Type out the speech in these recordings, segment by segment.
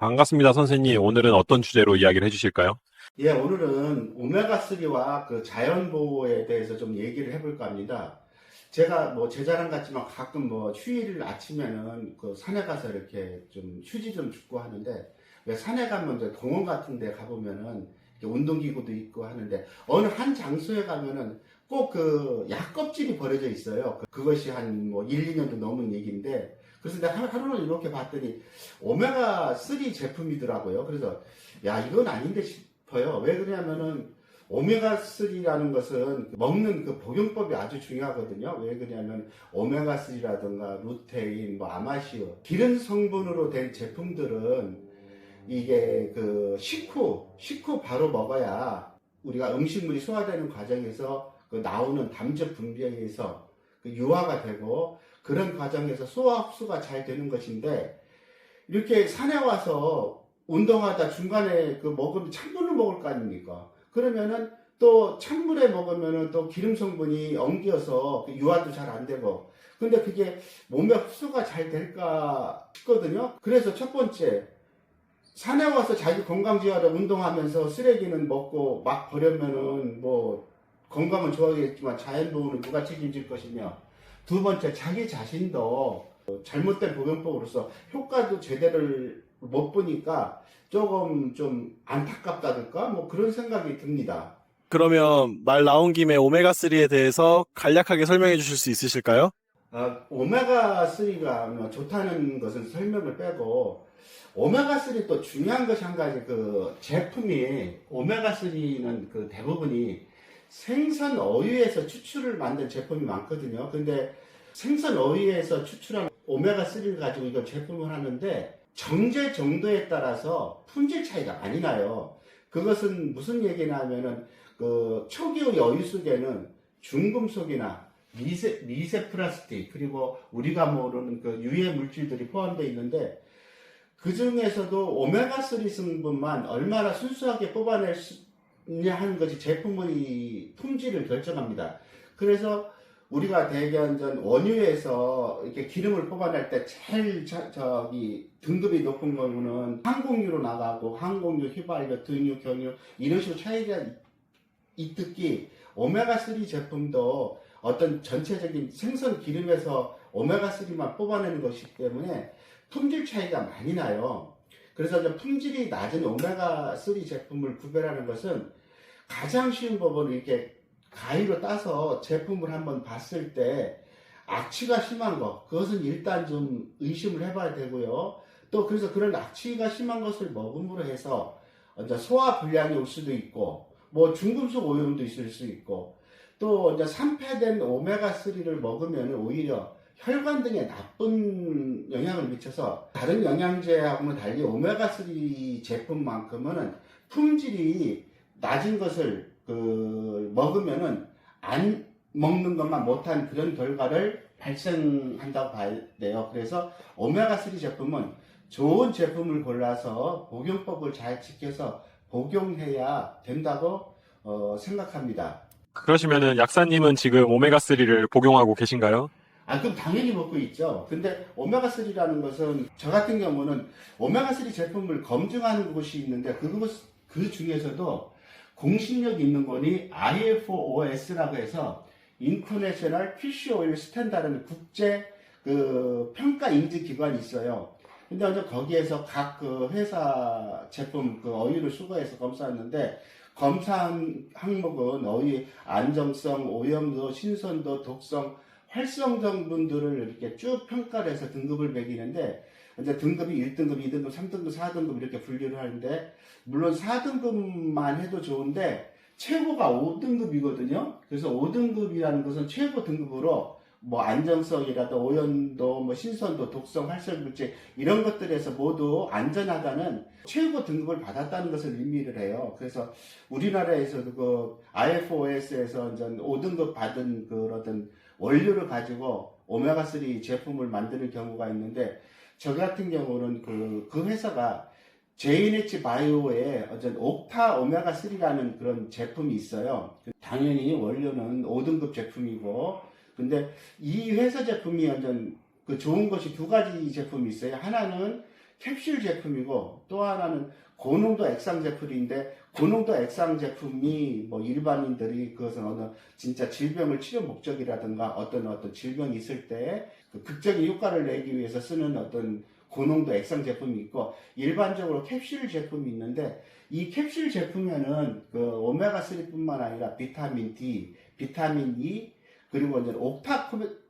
반갑습니다, 선생님. 오늘은 어떤 주제로 이야기를 해주실까요? 예, 오늘은 오메가3와 그 자연보호에 대해서 좀 얘기를 해볼까 합니다. 제가 뭐 제 자랑 같지만 가끔 뭐 휴일 아침에는 그 산에 가서 이렇게 좀 휴지 좀 줍고 하는데, 왜 산에 가면 이제 공원 같은 데 가보면은 이렇게 운동기구도 있고 하는데, 어느 한 장소에 가면은 꼭 그 약껍질이 버려져 있어요. 그것이 한 뭐 1, 2년도 넘은 얘기인데, 그래서 내가 하루는 이렇게 봤더니 오메가3 제품이더라고요. 그래서 야, 이건 아닌데 싶어요. 왜 그러냐면은 오메가3라는 것은 먹는 그 복용법이 아주 중요하거든요. 왜 그러냐면 오메가3라든가 루테인, 뭐 아마시오, 기름 성분으로 된 제품들은 이게 그 식후 바로 먹어야 우리가 음식물이 소화되는 과정에서 그 나오는 담즙 분비에 의해서 그 유화가 되고, 그런 과정에서 소화 흡수가 잘 되는 것인데, 이렇게 산에 와서 운동하다 중간에 그 먹으면 찬물을 먹을 거 아닙니까? 그러면은 또 찬물에 먹으면은 또 기름 성분이 엉겨서 그 유화도 잘 안 되고, 근데 그게 몸에 흡수가 잘 될까 싶거든요. 그래서 첫 번째, 산에 와서 자기 건강지하러 운동하면서 쓰레기는 먹고 막 버리면은 뭐 건강은 좋아지겠지만 자연보호는 누가 책임질 것이며, 두 번째, 자기 자신도 잘못된 복용법으로서 효과도 제대로 못 보니까 조금 좀 안타깝다든가 뭐 그런 생각이 듭니다. 그러면 말 나온 김에 오메가3에 대해서 간략하게 설명해 주실 수 있으실까요? 오메가3가 좋다는 것은 설명을 빼고, 오메가3 또 중요한 것이 한 가지, 그 제품이 오메가3는 그 대부분이 생선 어유에서 추출을 만든 제품이 많거든요. 근데 생선 어유에서 추출한 오메가3를 가지고 이거 제품을 하는데 정제 정도에 따라서 품질 차이가 많이 나요. 그것은 무슨 얘기냐면은 그 초기의 어유 속에는 중금속이나 미세 플라스틱, 그리고 우리가 모르는 그 유해 물질들이 포함되어 있는데, 그 중에서도 오메가3 성분만 얼마나 순수하게 뽑아낼 수 있냐 하는 것이 제품의 품질을 결정합니다. 그래서 우리가 대견전 원유에서 이렇게 기름을 뽑아낼 때 제일 등급이 높은 거는 항공유로 나가고, 항공유, 휘발유, 등유, 경유 이런 식으로 차이가 있듯이 오메가3 제품도 어떤 전체적인 생선 기름에서 오메가3만 뽑아내는 것이기 때문에 품질 차이가 많이 나요. 그래서 품질이 낮은 오메가3 제품을 구별하는 것은 가장 쉬운 법은 이렇게 가위로 따서 제품을 한번 봤을 때 악취가 심한 것, 그것은 일단 좀 의심을 해봐야 되고요. 또 그래서 그런 악취가 심한 것을 먹음으로 해서 이제 소화 불량이 올 수도 있고, 뭐 중금속 오염도 있을 수 있고, 또 이제 산패된 오메가3를 먹으면 오히려 혈관 등에 나쁜 영향을 미쳐서, 다른 영양제하고는 달리 오메가3 제품만큼은 품질이 낮은 것을 먹으면은 안 먹는 것만 못한 그런 결과를 발생한다고 봐야 돼요. 그래서 오메가3 제품은 좋은 제품을 골라서 복용법을 잘 지켜서 복용해야 된다고 생각합니다. 그러시면은 약사님은 지금 오메가3를 복용하고 계신가요? 그럼 당연히 먹고 있죠. 근데 오메가3라는 것은, 저 같은 경우는 오메가3 제품을 검증하는 곳이 있는데, 그 중에서도 공신력 있는 거니 IFOS라고 해서 International Fish Oil Standard라는 국제 그 평가 인증 기관이 있어요. 근데 이제 거기에서 각 그 회사 제품 그 어휘를 수거해서 검사했는데, 검사한 항목은 어휘 안정성, 오염도, 신선도, 독성, 활성 성분들을 이렇게 쭉 평가를 해서 등급을 매기는데, 이제 등급이 1등급, 2등급, 3등급, 4등급 이렇게 분류를 하는데, 물론 4등급만 해도 좋은데 최고가 5등급이거든요. 그래서 5등급이라는 것은 최고 등급으로 뭐 안정성이라도 오염도, 뭐 신선도, 독성, 활성물질 이런 것들에서 모두 안전하다는 최고 등급을 받았다는 것을 의미를 해요. 그래서 우리나라에서도 그 IFOS에서 5등급 받은 그런 원료를 가지고 오메가3 제품을 만드는 경우가 있는데, 저 같은 경우는 그 회사가 JNH 바이오의 어떤 옥타 오메가3라는 그런 제품이 있어요. 당연히 원료는 5등급 제품이고, 근데 이 회사 제품이 완전 그 좋은 것이 두 가지 제품이 있어요. 하나는 캡슐 제품이고, 또 하나는 고농도 액상 제품인데, 고농도 액상 제품이 뭐 일반인들이 그것은 어느 진짜 질병을 치료 목적이라든가 어떤 질병이 있을 때 그 극적인 효과를 내기 위해서 쓰는 어떤 고농도 액상 제품이 있고, 일반적으로 캡슐 제품이 있는데, 이 캡슐 제품에는 그 오메가3뿐만 아니라 비타민 D, 비타민 E, 그리고 이제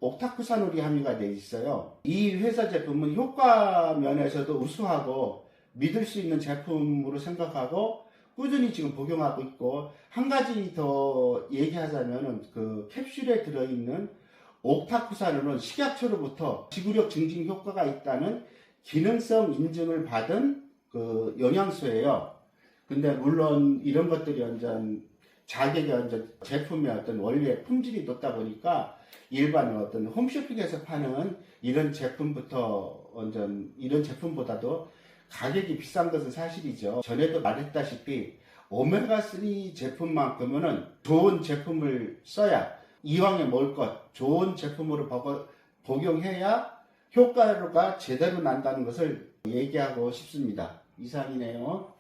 옥타쿠사놀이 함유가 되어 있어요. 이 회사 제품은 효과 면에서도 우수하고 믿을 수 있는 제품으로 생각하고 꾸준히 지금 복용하고 있고, 한 가지 더 얘기하자면은 그 캡슐에 들어있는 옥타쿠사놀은 식약처로부터 지구력 증진 효과가 있다는 기능성 인증을 받은 그 영양소예요. 근데 물론 이런 것들이 완전 자객의 완전 제품의 어떤 원리의 품질이 높다 보니까 일반 어떤 홈쇼핑에서 파는 이런 제품부터 완전 이런 제품보다도 가격이 비싼 것은 사실이죠. 전에도 말했다시피 오메가3 제품만큼은 좋은 제품을 써야, 이왕에 먹을 것 좋은 제품으로 복용해야 효과가 제대로 난다는 것을 얘기하고 싶습니다. 이상이네요.